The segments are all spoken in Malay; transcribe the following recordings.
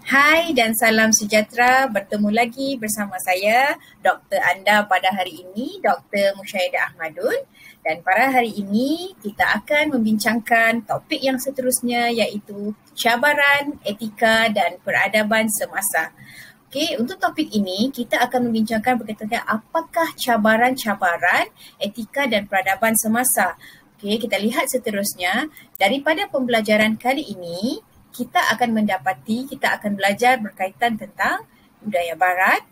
Hai dan salam sejahtera, bertemu lagi bersama saya Doktor anda pada hari ini, Dr. Musyaidah Ahmadun, dan pada hari ini kita akan membincangkan topik yang seterusnya iaitu cabaran etika dan peradaban semasa. Okey, untuk topik ini kita akan membincangkan berkaitan dengan apakah cabaran-cabaran etika dan peradaban semasa. Okey, kita lihat seterusnya daripada pembelajaran kali ini kita akan belajar berkaitan tentang budaya barat,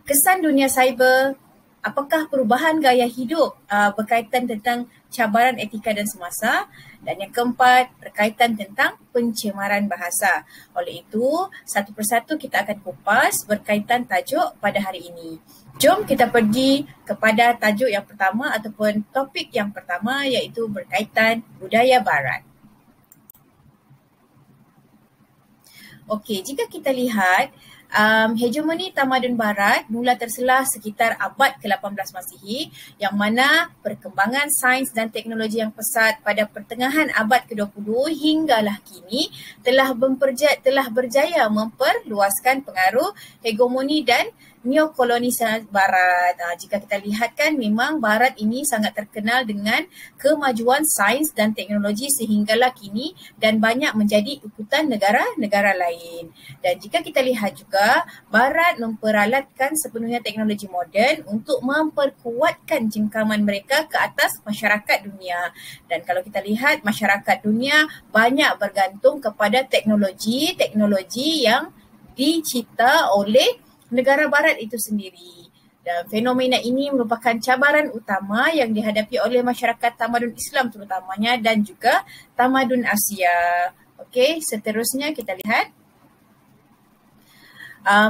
kesan dunia cyber, apakah perubahan gaya hidup berkaitan tentang cabaran etika dan semasa, dan yang keempat berkaitan tentang pencemaran bahasa. Oleh itu, satu persatu kita akan kupas berkaitan tajuk pada hari ini. Jom kita pergi kepada tajuk yang pertama ataupun topik yang pertama iaitu berkaitan budaya barat. Okey, jika kita lihat hegemoni tamadun barat mula terselah sekitar abad ke-18 Masihi yang mana perkembangan sains dan teknologi yang pesat pada pertengahan abad ke-20 hinggalah kini telah berjaya memperluaskan pengaruh hegemoni dan neokolonisasi barat. Jika kita lihat kan memang barat ini sangat terkenal dengan kemajuan sains dan teknologi sehinggalah kini dan banyak menjadi ikutan negara-negara lain. Dan jika kita lihat juga barat memperalatkan sepenuhnya teknologi moden untuk memperkuatkan jengkaman mereka ke atas masyarakat dunia. Dan kalau kita lihat masyarakat dunia banyak bergantung kepada teknologi yang dicipta oleh negara barat itu sendiri. Dan fenomena ini merupakan cabaran utama yang dihadapi oleh masyarakat tamadun Islam terutamanya dan juga tamadun Asia. Okey, seterusnya kita lihat.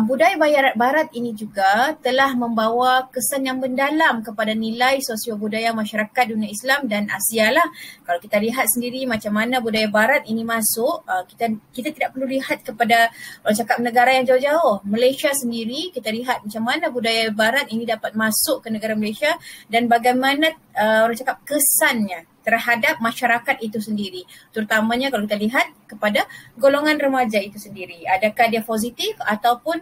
Budaya barat ini juga telah membawa kesan yang mendalam kepada nilai sosio-budaya masyarakat dunia Islam dan Asia lah. Kalau kita lihat sendiri macam mana budaya barat ini masuk, kita tidak perlu lihat kepada orang cakap negara yang jauh-jauh. Malaysia sendiri, kita lihat macam mana budaya barat ini dapat masuk ke negara Malaysia dan bagaimana orang cakap kesannya terhadap masyarakat itu sendiri. Terutamanya kalau kita lihat kepada golongan remaja itu sendiri. Adakah dia positif ataupun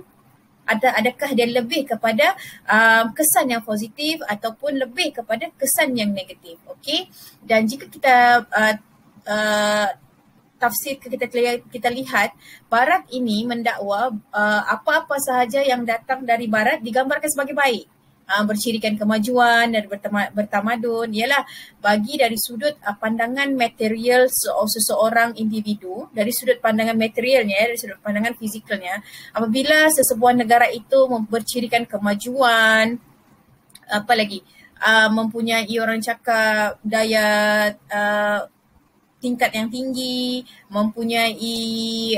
adakah dia lebih kepada kesan yang positif ataupun lebih kepada kesan yang negatif. Okey. Dan jika kita tafsir kita lihat barat ini mendakwa apa-apa sahaja yang datang dari barat digambarkan sebagai baik. Bercirikan kemajuan dan bertamadun ialah bagi dari sudut pandangan material seseorang individu, dari sudut pandangan materialnya, dari sudut pandangan fizikalnya, apabila sesebuah negara itu bercirikan kemajuan, apa lagi, mempunyai orang cakap daya tingkat yang tinggi, mempunyai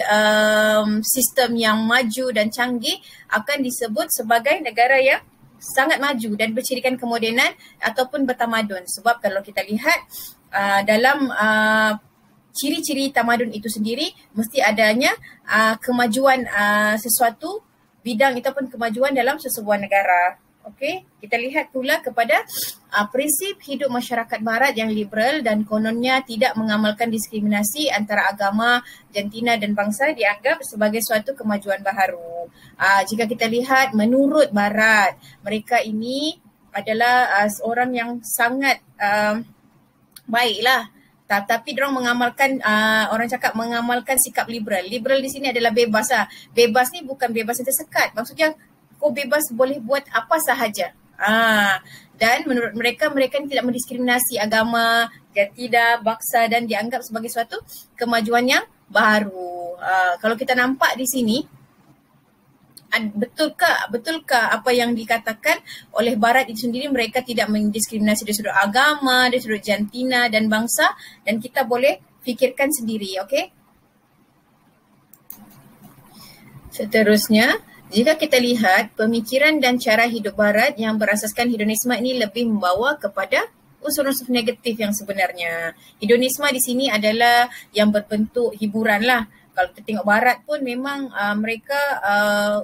sistem yang maju dan canggih, akan disebut sebagai negara yang sangat maju dan bercirikan kemodenan ataupun bertamadun. Sebab kalau kita lihat dalam ciri-ciri tamadun itu sendiri mesti adanya kemajuan sesuatu bidang ataupun kemajuan dalam sesebuah negara. Okey, kita lihat pula kepada prinsip hidup masyarakat barat yang liberal dan kononnya tidak mengamalkan diskriminasi antara agama, jantina dan bangsa dianggap sebagai suatu kemajuan baharu. Jika kita lihat menurut barat, mereka ini adalah seorang yang sangat baiklah. Tapi diorang mengamalkan, orang cakap mengamalkan sikap liberal. Liberal di sini adalah bebas lah. Bebas ni bukan bebas yang tersekat. Maksudnya kau bebas boleh buat apa sahaja. Dan menurut mereka ni tidak mendiskriminasi agama, jantina, bangsa dan dianggap sebagai suatu kemajuan yang baru. Kalau kita nampak di sini, betulkah apa yang dikatakan oleh barat itu sendiri, mereka tidak mendiskriminasi dari sudut agama, dari sudut jantina dan bangsa, dan kita boleh fikirkan sendiri, okey? Seterusnya, jika kita lihat pemikiran dan cara hidup barat yang berasaskan hedonisme ini lebih membawa kepada unsur-unsur negatif yang sebenarnya. Hedonisme di sini adalah yang berbentuk hiburan lah. Kalau kita tengok barat pun memang mereka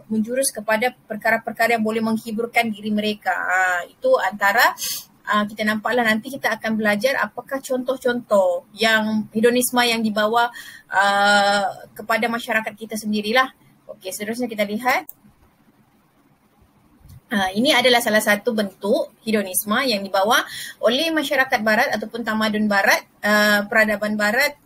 menjurus kepada perkara-perkara yang boleh menghiburkan diri mereka. Itu antara kita nampaklah nanti kita akan belajar apakah contoh-contoh yang hedonisme yang dibawa kepada masyarakat kita sendirilah. Okey, seterusnya kita lihat. Ini adalah salah satu bentuk hedonisme yang dibawa oleh masyarakat barat ataupun tamadun barat, peradaban barat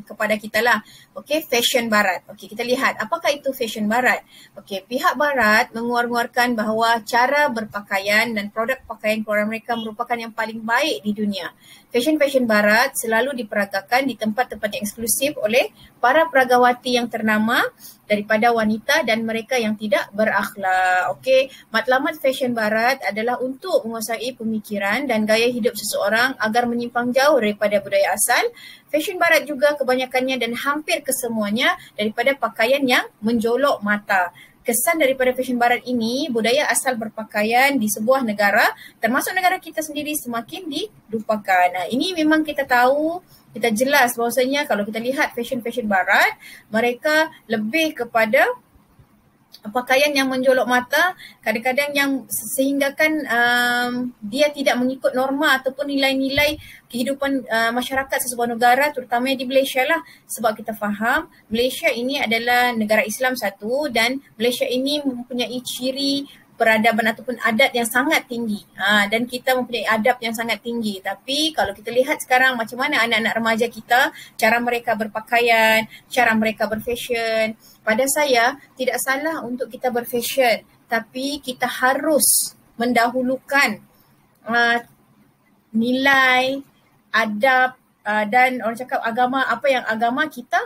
kepada kita lah. Okey, fashion barat. Okey, kita lihat apakah itu fashion barat. Okey, pihak barat mengeluarkan bahawa cara berpakaian dan produk pakaian keluaran mereka merupakan yang paling baik di dunia. Fashion barat selalu diperagakan di tempat-tempat yang eksklusif oleh para peragawati yang ternama daripada wanita dan mereka yang tidak berakhlak. Okey, matlamat fashion barat adalah untuk menguasai pemikiran dan gaya hidup seseorang agar menyimpang jauh daripada budaya asal. Fashion barat juga kebanyakannya dan hampir kesemuanya daripada pakaian yang menjolok mata. Kesan daripada fashion barat ini, budaya asal berpakaian di sebuah negara, termasuk negara kita sendiri, semakin dilupakan. Ini memang kita tahu, kita jelas bahawasanya kalau kita lihat fashion barat, mereka lebih kepada pakaian yang menjolok mata, kadang-kadang yang sehinggakan dia tidak mengikut norma ataupun nilai-nilai kehidupan masyarakat sesebuah negara, terutama di Malaysia lah. Sebab kita faham Malaysia ini adalah negara Islam satu dan Malaysia ini mempunyai ciri peradaban ataupun adat yang sangat tinggi, dan kita mempunyai adab yang sangat tinggi. Tapi kalau kita lihat sekarang macam mana anak-anak remaja kita, cara mereka berpakaian, cara mereka berfashion, pada saya tidak salah untuk kita berfashion, tapi kita harus mendahulukan nilai, adab dan orang cakap agama, apa yang agama kita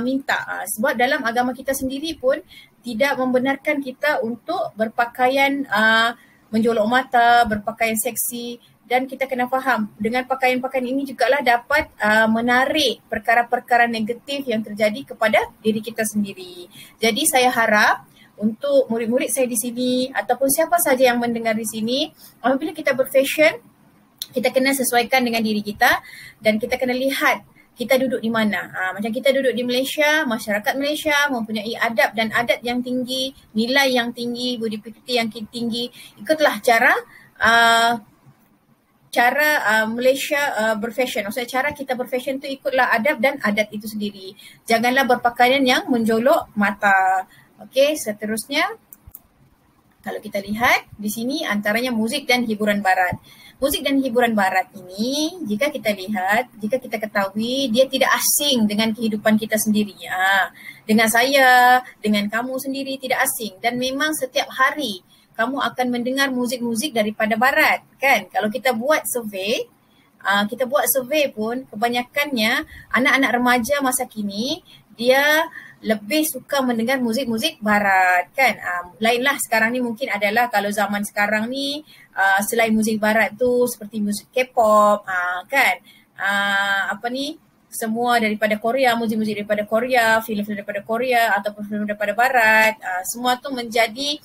minta. Sebab dalam agama kita sendiri pun tidak membenarkan kita untuk berpakaian menjolok mata, berpakaian seksi, dan kita kena faham dengan pakaian-pakaian ini jugalah dapat menarik perkara-perkara negatif yang terjadi kepada diri kita sendiri. Jadi saya harap untuk murid-murid saya di sini ataupun siapa saja yang mendengar di sini, apabila kita berfashion, kita kena sesuaikan dengan diri kita dan kita kena lihat kita duduk di mana. Macam kita duduk di Malaysia, masyarakat Malaysia mempunyai adab dan adat yang tinggi, nilai yang tinggi, budi pekerti yang tinggi. Ikutlah cara Malaysia berfashion. Maksudnya cara kita berfashion tu ikutlah adab dan adat itu sendiri. Janganlah berpakaian yang menjolok mata. Okey, seterusnya kalau kita lihat di sini antaranya muzik dan hiburan barat. Muzik dan hiburan barat ini jika kita lihat, jika kita ketahui, dia tidak asing dengan kehidupan kita sendiri. Dengan saya, dengan kamu sendiri tidak asing dan memang setiap hari kamu akan mendengar muzik-muzik daripada barat, kan? Kalau kita buat survey, pun kebanyakannya anak-anak remaja masa kini dia lebih suka mendengar muzik-muzik barat, kan? Lainlah sekarang ni mungkin adalah kalau zaman sekarang ni selain muzik barat tu seperti muzik K-pop, kan? Semua daripada Korea, muzik-muzik daripada Korea, filem-filem daripada Korea ataupun filem daripada barat, semua tu menjadi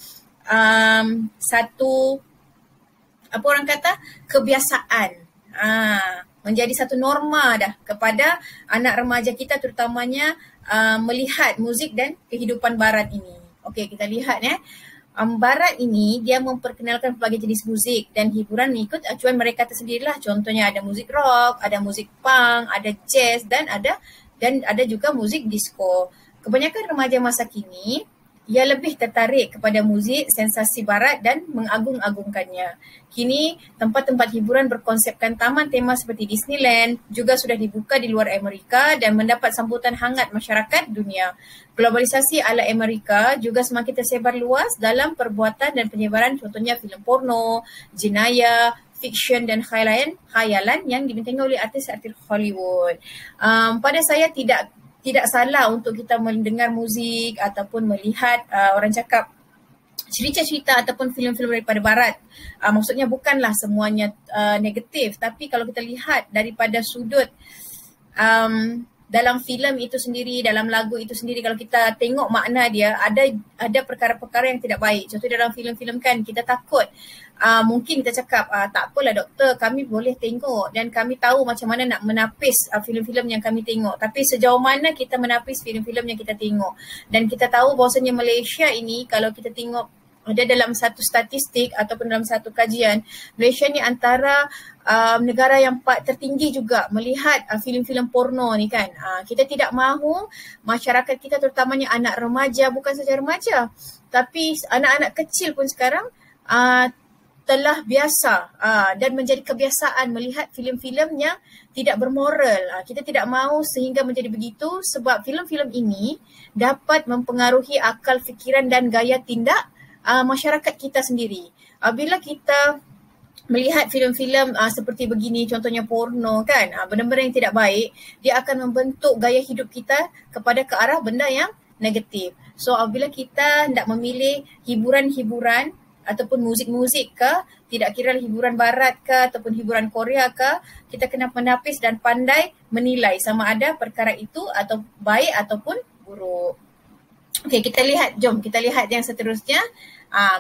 satu apa orang kata kebiasaan. Menjadi satu norma dah kepada anak remaja kita terutamanya melihat muzik dan kehidupan barat ini. Okey, kita lihat barat ini dia memperkenalkan pelbagai jenis muzik dan hiburan mengikut acuan mereka tersendirilah. Contohnya ada muzik rock, ada muzik punk, ada jazz dan ada juga muzik disco. Kebanyakan remaja masa kini ia lebih tertarik kepada muzik sensasi barat dan mengagung-agungkannya. Kini tempat-tempat hiburan berkonsepkan taman tema seperti Disneyland juga sudah dibuka di luar Amerika dan mendapat sambutan hangat masyarakat dunia. Globalisasi ala Amerika juga semakin tersebar luas dalam perbuatan dan penyebaran, contohnya filem porno, jenayah, fiksyen dan khayalan yang dibintangi oleh artis-artis Hollywood. Pada saya tidak salah untuk kita mendengar muzik ataupun melihat orang cakap cerita-cerita ataupun filem-filem daripada barat. Maksudnya bukanlah semuanya negatif, tapi kalau kita lihat daripada sudut dalam filem itu sendiri, dalam lagu itu sendiri, kalau kita tengok makna dia, ada perkara-perkara yang tidak baik. Contoh dalam filem-filem kan kita takut, mungkin kita cakap tak apalah doktor, kami boleh tengok dan kami tahu macam mana nak menapis filem-filem yang kami tengok. Tapi sejauh mana kita menapis filem-filem yang kita tengok. Dan kita tahu bahawasanya Malaysia ini kalau kita tengok ada dalam satu statistik ataupun dalam satu kajian, Malaysia ni antara negara yang tertinggi juga melihat filem-filem porno ni kan. Kita tidak mahu masyarakat kita, terutamanya anak remaja, bukan saja remaja, tapi anak-anak kecil pun sekarang telah biasa dan menjadi kebiasaan melihat filem-filem yang tidak bermoral. Kita tidak mahu sehingga menjadi begitu, sebab filem-filem ini dapat mempengaruhi akal fikiran dan gaya tindak masyarakat kita sendiri. Bila kita melihat filem-filem seperti begini, contohnya porno kan, benda-benda yang tidak baik, dia akan membentuk gaya hidup kita kepada ke arah benda yang negatif. So apabila kita hendak memilih hiburan-hiburan ataupun muzik-muzik ke, tidak kira hiburan barat ke ataupun hiburan Korea ke, kita kena menapis dan pandai menilai sama ada perkara itu atau baik ataupun buruk. Okey, jom kita lihat yang seterusnya.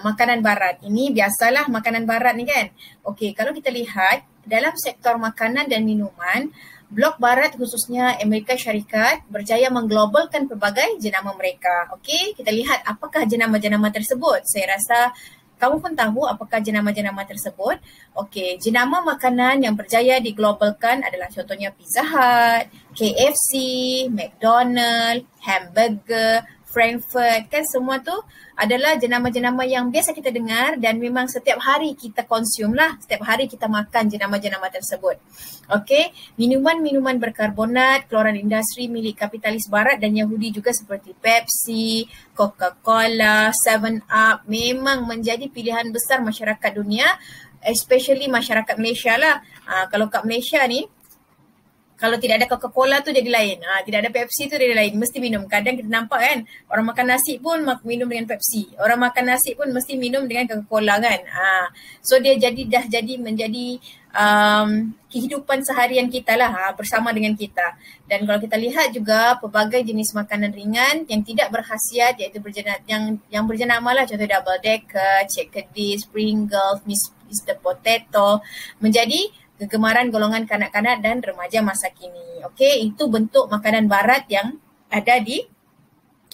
Makanan barat. Ini biasalah makanan barat ni kan. Okey, kalau kita lihat dalam sektor makanan dan minuman, blok barat khususnya Amerika Syarikat berjaya mengglobalkan pelbagai jenama mereka. Okey, kita lihat apakah jenama-jenama tersebut. Saya rasa kamu pun tahu apakah jenama-jenama tersebut. Okey, jenama makanan yang berjaya diglobalkan adalah contohnya Pizza Hut, KFC, McDonald, hamburger, Frankfurt, kan semua tu adalah jenama-jenama yang biasa kita dengar dan memang setiap hari kita consume lah, setiap hari kita makan jenama-jenama tersebut. Okey, minuman-minuman berkarbonat, keluaran industri milik kapitalis barat dan Yahudi juga seperti Pepsi, Coca-Cola, 7up memang menjadi pilihan besar masyarakat dunia, especially masyarakat Malaysia lah. Kalau kat Malaysia ni, kalau tidak ada Coca-Cola tu jadi lain. Tidak ada Pepsi tu jadi lain. Mesti minum. Kadang kita nampak kan, orang makan nasi pun minum dengan Pepsi. Orang makan nasi pun mesti minum dengan Coca-Cola kan. So dia dah jadi menjadi kehidupan seharian kita lah bersama dengan kita. Dan kalau kita lihat juga pelbagai jenis makanan ringan yang tidak berkhasiat, iaitu yang berjenama lah, contoh Double Decker, Chickadees, Pringles, Mr. Potato, menjadi kegemaran golongan kanak-kanak dan remaja masa kini. Okey, itu bentuk makanan barat yang ada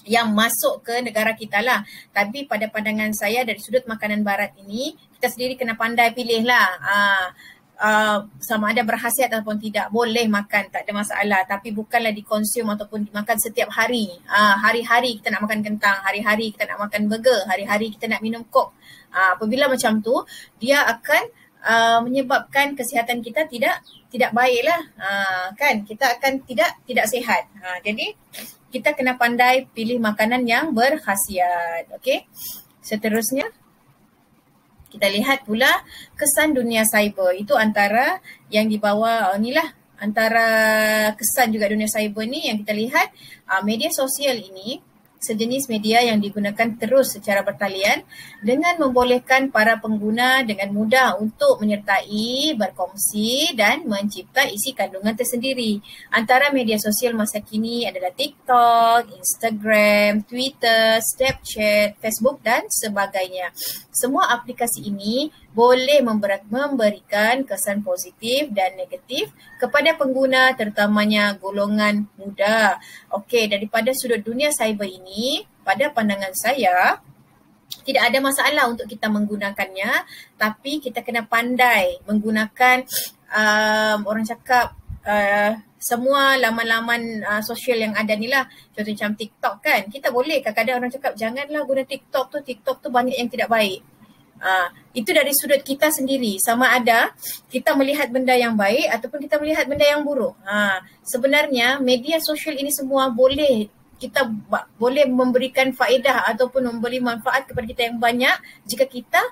yang masuk ke negara kita lah. Tapi pada pandangan saya dari sudut makanan barat ini, kita sendiri kena pandai pilih lah. Sama ada berkhasiat ataupun tidak, boleh makan, tak ada masalah. Tapi bukanlah dikonsum ataupun dimakan setiap hari. Hari-hari kita nak makan kentang, hari-hari kita nak makan burger, hari-hari kita nak minum kok. Apabila macam tu, dia akan menyebabkan kesihatan kita tidak baiklah, kan, kita akan tidak sihat. Jadi kita kena pandai pilih makanan yang berkhasiat. Okey, seterusnya kita lihat pula kesan dunia cyber. Itu antara yang dibawa inilah, antara kesan juga dunia cyber ni yang kita lihat. Media sosial ini sejenis media yang digunakan terus secara bertalian dengan membolehkan para pengguna dengan mudah untuk menyertai, berkongsi dan mencipta isi kandungan tersendiri. Antara media sosial masa kini adalah TikTok, Instagram, Twitter, Snapchat, Facebook dan sebagainya. Semua aplikasi ini boleh memberikan kesan positif dan negatif kepada pengguna, terutamanya golongan muda. Okey, daripada sudut dunia cyber ini, pada pandangan saya, tidak ada masalah untuk kita menggunakannya, tapi kita kena pandai menggunakan orang cakap semua laman-laman sosial yang ada ni lah. Contoh macam TikTok kan, kita boleh kadang-kadang orang cakap janganlah guna TikTok tu banyak yang tidak baik. Itu dari sudut kita sendiri, sama ada kita melihat benda yang baik ataupun kita melihat benda yang buruk. Sebenarnya media sosial ini semua kita boleh memberikan faedah ataupun memberi manfaat kepada kita yang banyak jika kita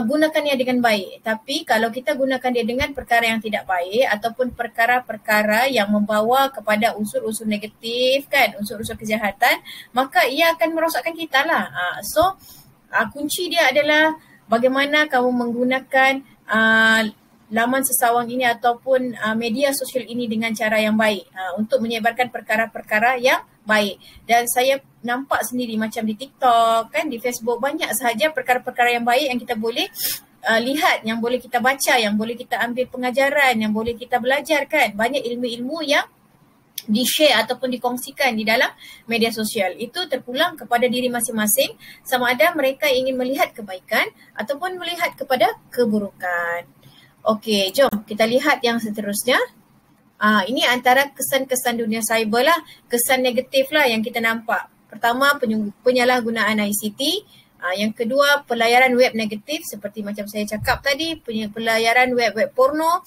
gunakannya dengan baik. Tapi kalau kita gunakan dia dengan perkara yang tidak baik ataupun perkara-perkara yang membawa kepada unsur-unsur negatif kan, unsur-unsur kejahatan, maka ia akan merosakkan kita lah. So kunci dia adalah bagaimana kamu menggunakan laman sesawang ini ataupun media sosial ini dengan cara yang baik untuk menyebarkan perkara-perkara yang baik. Dan saya nampak sendiri macam di TikTok kan, di Facebook, banyak sahaja perkara-perkara yang baik yang kita boleh lihat, yang boleh kita baca, yang boleh kita ambil pengajaran, yang boleh kita belajar kan. Banyak ilmu-ilmu yang di-share ataupun dikongsikan di dalam media sosial. Itu terpulang kepada diri masing-masing sama ada mereka ingin melihat kebaikan ataupun melihat kepada keburukan. Okey, jom kita lihat yang seterusnya. Ini antara kesan-kesan dunia cyber lah, kesan negatif lah yang kita nampak. Pertama, penyalahgunaan ICT. Yang kedua, pelayaran web negatif seperti macam saya cakap tadi, pelayaran web porno.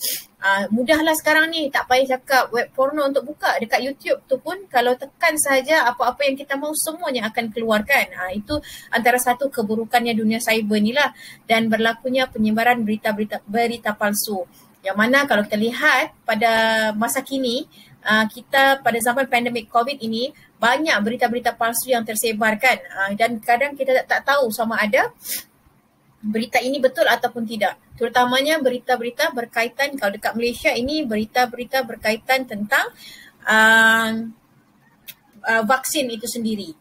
Mudahlah sekarang ni, tak payah cakap web porno untuk buka dekat YouTube tu pun kalau tekan saja apa-apa yang kita mahu semuanya akan keluarkan. Itu antara satu keburukannya dunia cyber ni lah, dan berlakunya penyebaran berita palsu. Yang mana kalau kita lihat pada masa kini, kita pada zaman pandemik COVID ini banyak berita-berita palsu yang tersebarkan, dan kadang kita tak tahu sama ada berita ini betul ataupun tidak. Terutamanya berita-berita berkaitan, kalau dekat Malaysia ini berita-berita berkaitan tentang vaksin itu sendiri.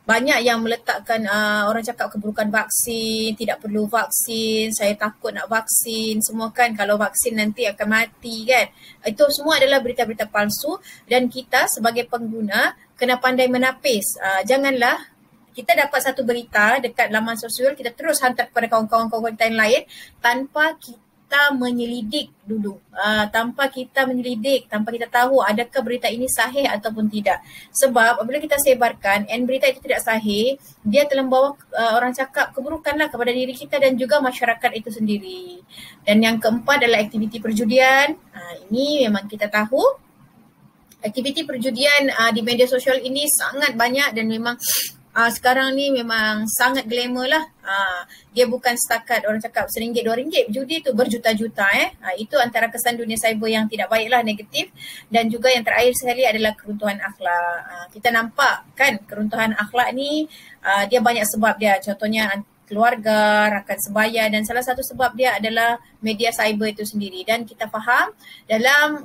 Banyak yang meletakkan orang cakap keburukan vaksin, tidak perlu vaksin, saya takut nak vaksin, semua kan kalau vaksin nanti akan mati kan. Itu semua adalah berita-berita palsu dan kita sebagai pengguna kena pandai menapis. Janganlah kita dapat satu berita dekat laman sosial, kita terus hantar kepada kawan-kawan kita yang lain tanpa kita menyelidik dulu, tanpa kita tahu adakah berita ini sahih ataupun tidak. Sebab apabila kita sebarkan and berita itu tidak sahih, dia telah membawa orang cakap keburukanlah kepada diri kita dan juga masyarakat itu sendiri. Dan yang keempat adalah aktiviti perjudian. Ini memang kita tahu aktiviti perjudian di media sosial ini sangat banyak dan memang sekarang ni memang sangat glamour lah. Dia bukan setakat orang cakap RM1, RM2, judi tu berjuta-juta. Itu antara kesan dunia cyber yang tidak baiklah, negatif. Dan juga yang terakhir sekali adalah keruntuhan akhlak. Kita nampak kan keruntuhan akhlak ni dia banyak sebab dia. Contohnya keluarga, rakan sebaya, dan salah satu sebab dia adalah media cyber itu sendiri. Dan kita faham dalam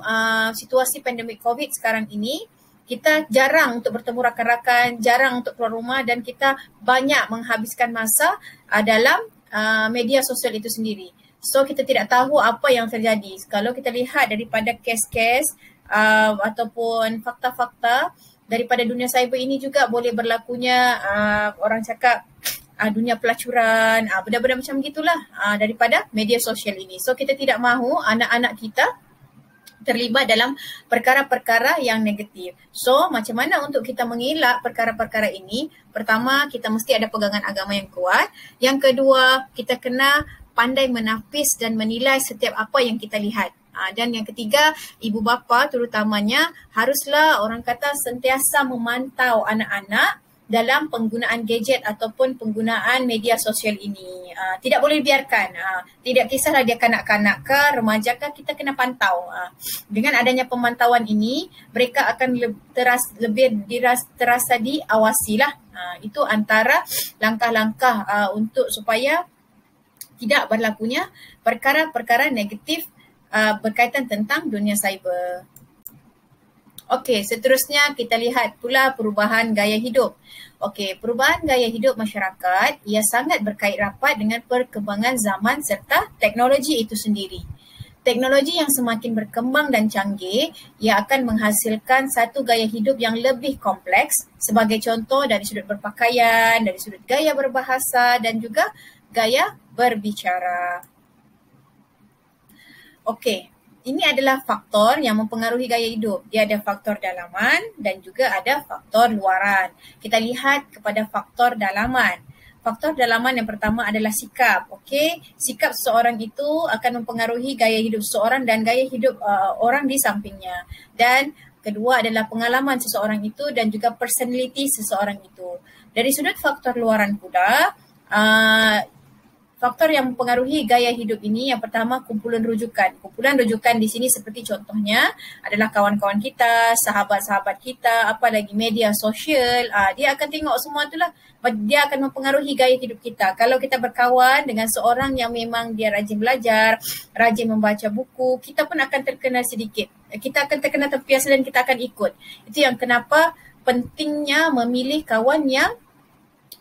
situasi pandemik COVID sekarang ini, kita jarang untuk bertemu rakan-rakan, jarang untuk keluar rumah dan kita banyak menghabiskan masa dalam media sosial itu sendiri. So kita tidak tahu apa yang terjadi. Kalau kita lihat daripada kes-kes ataupun fakta-fakta daripada dunia cyber ini juga boleh berlakunya orang cakap dunia pelacuran, benda-benda macam gitulah daripada media sosial ini. So kita tidak mahu anak-anak kita terlibat dalam perkara-perkara yang negatif. So macam mana untuk kita mengelak perkara-perkara ini? Pertama, kita mesti ada pegangan agama yang kuat. Yang kedua, kita kena pandai menapis dan menilai setiap apa yang kita lihat. Dan yang ketiga, ibu bapa terutamanya haruslah orang kata sentiasa memantau anak-anak dalam penggunaan gadget ataupun penggunaan media sosial ini. Tidak boleh biarkan. Tidak kisahlah dia kanak-kanak ke, remaja ke, kita kena pantau. Dengan adanya pemantauan ini, mereka akan lebih terasa diawasi lah. Itu antara langkah-langkah untuk supaya tidak berlakunya perkara-perkara negatif berkaitan tentang dunia cyber. Okey, seterusnya kita lihat pula perubahan gaya hidup. Okey, perubahan gaya hidup masyarakat ia sangat berkait rapat dengan perkembangan zaman serta teknologi itu sendiri. Teknologi yang semakin berkembang dan canggih, ia akan menghasilkan satu gaya hidup yang lebih kompleks sebagai contoh dari sudut berpakaian, dari sudut gaya berbahasa dan juga gaya berbicara. Okey. Ini adalah faktor yang mempengaruhi gaya hidup. Dia ada faktor dalaman dan juga ada faktor luaran. Kita lihat kepada faktor dalaman. Faktor dalaman yang pertama adalah sikap. Okey, sikap seseorang itu akan mempengaruhi gaya hidup seseorang dan gaya hidup orang di sampingnya. Dan kedua adalah pengalaman seseorang itu dan juga personality seseorang itu. Dari sudut faktor luaran pula, faktor yang mempengaruhi gaya hidup ini yang pertama kumpulan rujukan. Kumpulan rujukan di sini seperti contohnya adalah kawan-kawan kita, sahabat-sahabat kita, apa lagi media sosial. Dia akan tengok semua itulah. Dia akan mempengaruhi gaya hidup kita. Kalau kita berkawan dengan seorang yang memang dia rajin belajar, rajin membaca buku, kita pun akan terkena sedikit. Kita akan terkena terbiasa dan kita akan ikut. Itu yang kenapa pentingnya memilih kawan yang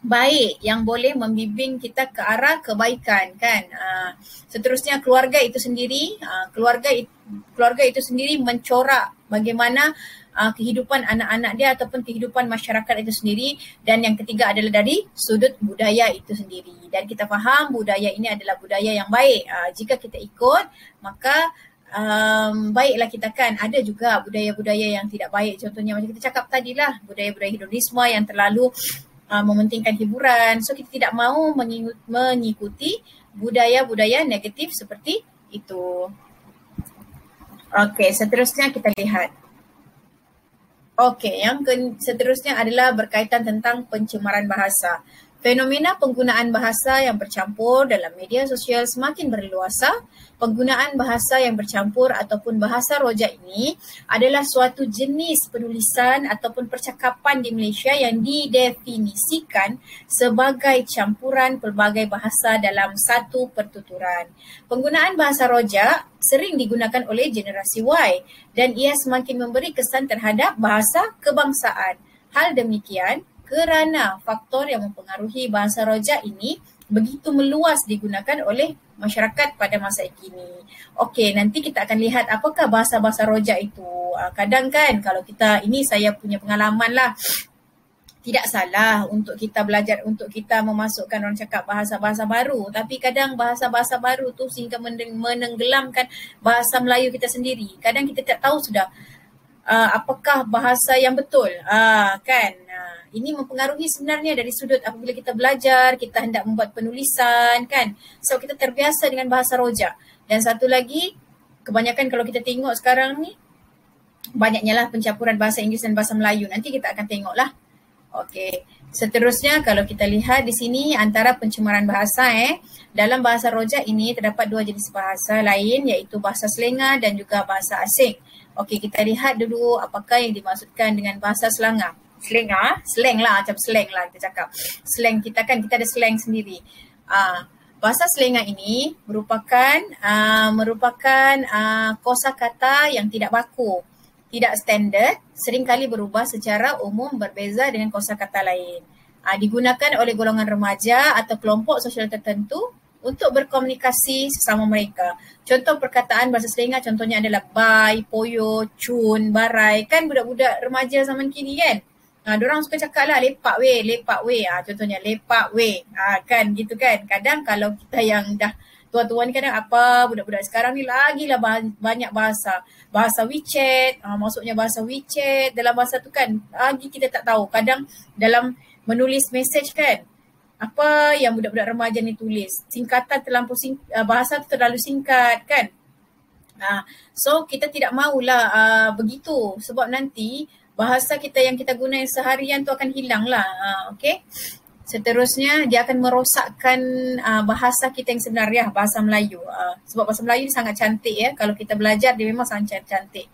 baik yang boleh membimbing kita ke arah kebaikan kan. Seterusnya keluarga itu sendiri, keluarga itu sendiri mencorak bagaimana kehidupan anak-anak dia ataupun kehidupan masyarakat itu sendiri. Dan yang ketiga adalah dari sudut budaya itu sendiri. Dan kita faham budaya ini adalah budaya yang baik. Jika kita ikut, maka baiklah kita kan. Ada juga budaya-budaya yang tidak baik. Contohnya macam kita cakap tadilah, budaya-budaya hedonisme yang terlalu mementingkan hiburan. So kita tidak mahu mengikuti budaya-budaya negatif seperti itu. Okey, seterusnya kita lihat. Okey, yang seterusnya adalah berkaitan tentang pencemaran bahasa. Fenomena penggunaan bahasa yang bercampur dalam media sosial semakin berleluasa. Penggunaan bahasa yang bercampur ataupun bahasa rojak ini adalah suatu jenis penulisan ataupun percakapan di Malaysia yang didefinisikan sebagai campuran pelbagai bahasa dalam satu pertuturan. Penggunaan bahasa rojak sering digunakan oleh generasi Y dan ia semakin memberi kesan terhadap bahasa kebangsaan. Hal demikian kerana faktor yang mempengaruhi bahasa rojak ini begitu meluas digunakan oleh masyarakat pada masa kini. Okey, nanti kita akan lihat apakah bahasa-bahasa rojak itu. Kadang kan kalau kita, ini saya punya pengalaman lah, tidak salah untuk kita belajar, untuk kita memasukkan orang cakap bahasa-bahasa baru. Tapi kadang bahasa-bahasa baru tu sehingga menenggelamkan bahasa Melayu kita sendiri. Kadang kita tak tahu sudah apakah bahasa yang betul. Kan? Ini mempengaruhi sebenarnya dari sudut apabila kita belajar, kita hendak membuat penulisan kan. So kita terbiasa dengan bahasa rojak. Dan satu lagi, kebanyakan kalau kita tengok sekarang ni, banyaknya lah pencampuran bahasa Inggeris dan bahasa Melayu. Nanti kita akan tengok lah. Okey, seterusnya kalau kita lihat di sini antara pencemaran bahasa dalam bahasa rojak ini terdapat dua jenis bahasa lain iaitu bahasa Selangor dan juga bahasa asing. Okey, kita lihat dulu apakah yang dimaksudkan dengan bahasa Selangor. Slang lah, macam slang lah kita cakap. Slang kita kan, kita ada slang sendiri. Bahasa Selangor ini merupakan kosakata yang tidak baku, tidak standard, seringkali berubah secara umum berbeza dengan kosakata lain. Digunakan oleh golongan remaja atau kelompok sosial tertentu untuk berkomunikasi sesama mereka. Contoh perkataan bahasa Selangor contohnya adalah bai, poyo, cun, barai. Kan budak-budak remaja zaman kini kan? Diorang suka cakap lah lepak weh. Contohnya lepak weh. Kan gitu kan. Kadang kalau kita yang dah tua-tua ni kadang apa budak-budak sekarang ni lagilah banyak bahasa. Bahasa WeChat, maksudnya bahasa WeChat. Dalam bahasa tu kan lagi kita tak tahu. Kadang dalam menulis mesej kan, apa yang budak-budak remaja ni tulis. Singkatan terlampau bahasa tu terlalu singkat kan. So kita tidak maulah begitu sebab nanti bahasa kita yang kita guna seharian tu akan hilang lah. Okay. Seterusnya dia akan merosakkan bahasa kita yang sebenarnya, bahasa Melayu. Sebab bahasa Melayu ni sangat cantik ya. Kalau kita belajar dia memang sangat cantik.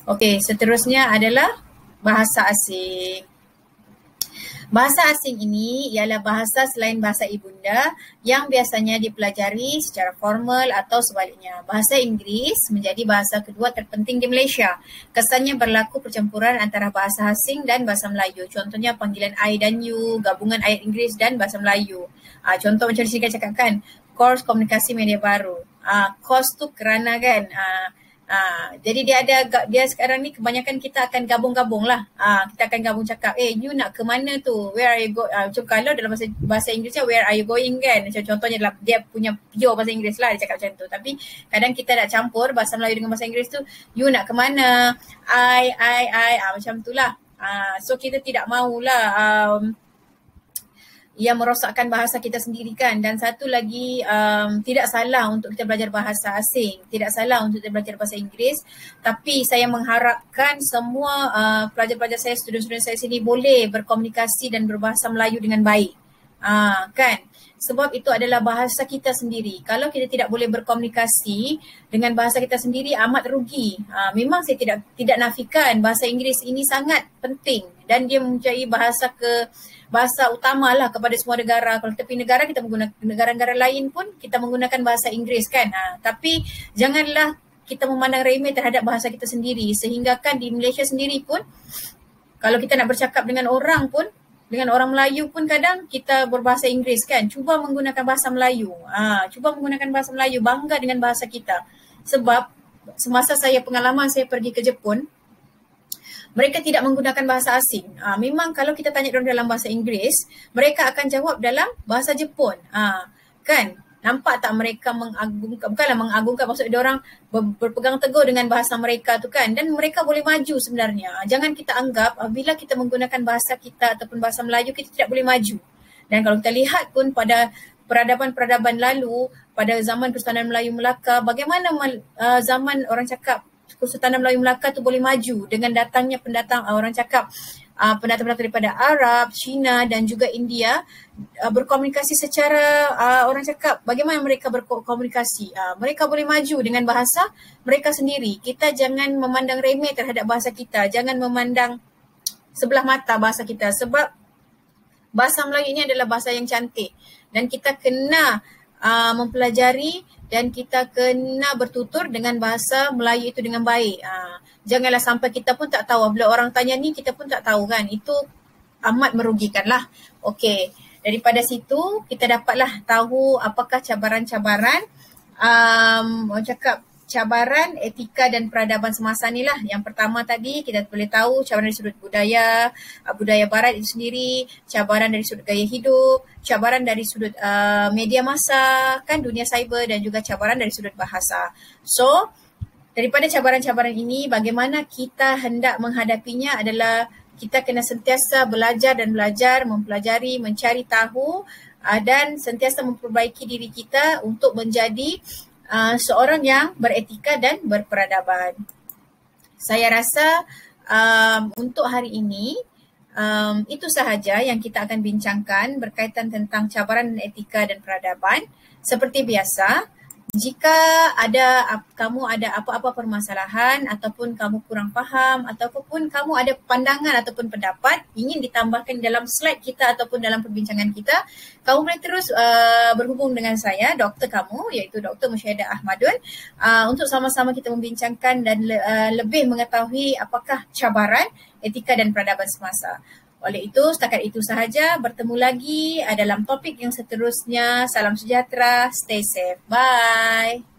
Okay, seterusnya adalah bahasa asing. Bahasa asing ini ialah bahasa selain bahasa ibunda yang biasanya dipelajari secara formal atau sebaliknya. Bahasa Inggeris menjadi bahasa kedua terpenting di Malaysia. Kesannya berlaku percampuran antara bahasa asing dan bahasa Melayu. Contohnya panggilan I dan you, gabungan ayat Inggeris dan bahasa Melayu. Contoh macam sini saya cakapkan, kurs komunikasi media baru. Kurs tu kerana kan. Jadi dia sekarang ni kebanyakan kita akan gabung-gabung lah. Kita akan gabung cakap, you nak ke mana tu? Where are you going? Macam kalau dalam bahasa Inggerisnya, where are you going kan? Macam contohnya dalam dia punya pure bahasa Inggeris lah, dia cakap macam tu. Tapi kadang kita nak campur bahasa Melayu dengan bahasa Inggeris tu, you nak ke mana? Macam tu lah. So kita tidak mahulah yang merosakkan bahasa kita sendiri kan. Dan satu lagi, tidak salah untuk kita belajar bahasa asing, tidak salah untuk kita belajar bahasa Inggeris, tapi saya mengharapkan semua pelajar-pelajar saya, student-student saya sini boleh berkomunikasi dan berbahasa Melayu dengan baik. Kan? Sebab itu adalah bahasa kita sendiri. Kalau kita tidak boleh berkomunikasi dengan bahasa kita sendiri, amat rugi. Memang saya tidak nafikan bahasa Inggeris ini sangat penting dan dia menjadi bahasa utamalah kepada semua negara. Kalau kita pergi negara, kita menggunakan negara-negara lain pun kita menggunakan bahasa Inggeris kan. Tapi janganlah kita memandang remeh terhadap bahasa kita sendiri, sehingga kan di Malaysia sendiri pun kalau kita nak bercakap dengan orang pun, dengan orang Melayu pun kadang kita berbahasa Inggeris kan. Cuba menggunakan bahasa Melayu. Cuba menggunakan bahasa Melayu, bangga dengan bahasa kita. Sebab semasa pengalaman saya pergi ke Jepun, mereka tidak menggunakan bahasa asing. Memang kalau kita tanya diorang dalam bahasa Inggeris, mereka akan jawab dalam bahasa Jepun. Kan? Nampak tak mereka mengagungkan, bukanlah mengagungkan, maksud diorang berpegang teguh dengan bahasa mereka tu kan, dan mereka boleh maju sebenarnya. Jangan kita anggap bila kita menggunakan bahasa kita ataupun bahasa Melayu, kita tidak boleh maju. Dan kalau kita lihat pun pada peradaban-peradaban lalu, pada zaman Kesultanan Melayu Melaka, bagaimana zaman orang cakap Kesultanan Melayu Melaka tu boleh maju dengan datangnya pendatang, orang cakap pendatang-pendatang daripada Arab, Cina dan juga India, berkomunikasi secara orang cakap bagaimana mereka berkomunikasi. Mereka boleh maju dengan bahasa mereka sendiri. Kita jangan memandang remeh terhadap bahasa kita, jangan memandang sebelah mata bahasa kita, sebab bahasa Melayu ini adalah bahasa yang cantik dan kita kena mempelajari dan kita kena bertutur dengan bahasa Melayu itu dengan baik. Janganlah sampai kita pun tak tahu. Bila orang tanya ni kita pun tak tahu kan. Itu amat merugikan lah. Okey, daripada situ kita dapatlah tahu apakah cabaran-cabaran orang cakap cabaran etika dan peradaban semasa ni lah. Yang pertama tadi kita boleh tahu cabaran dari sudut budaya, budaya barat itu sendiri, cabaran dari sudut gaya hidup, cabaran dari sudut media massa, kan dunia cyber, dan juga cabaran dari sudut bahasa. So, daripada cabaran-cabaran ini, bagaimana kita hendak menghadapinya adalah kita kena sentiasa belajar dan belajar, mempelajari, mencari tahu dan sentiasa memperbaiki diri kita untuk menjadi seorang yang beretika dan berperadaban. Saya rasa untuk hari ini itu sahaja yang kita akan bincangkan berkaitan tentang cabaran etika dan peradaban. Seperti biasa, jika kamu ada apa-apa permasalahan ataupun kamu kurang faham ataupun kamu ada pandangan ataupun pendapat ingin ditambahkan dalam slide kita ataupun dalam perbincangan kita, kamu boleh terus berhubung dengan saya, doktor kamu, iaitu Dr. Musyaidah Ahmadun, untuk sama-sama kita membincangkan dan lebih mengetahui apakah cabaran etika dan peradaban semasa. Oleh itu, setakat itu sahaja. Bertemu lagi dalam topik yang seterusnya. Salam sejahtera. Stay safe. Bye.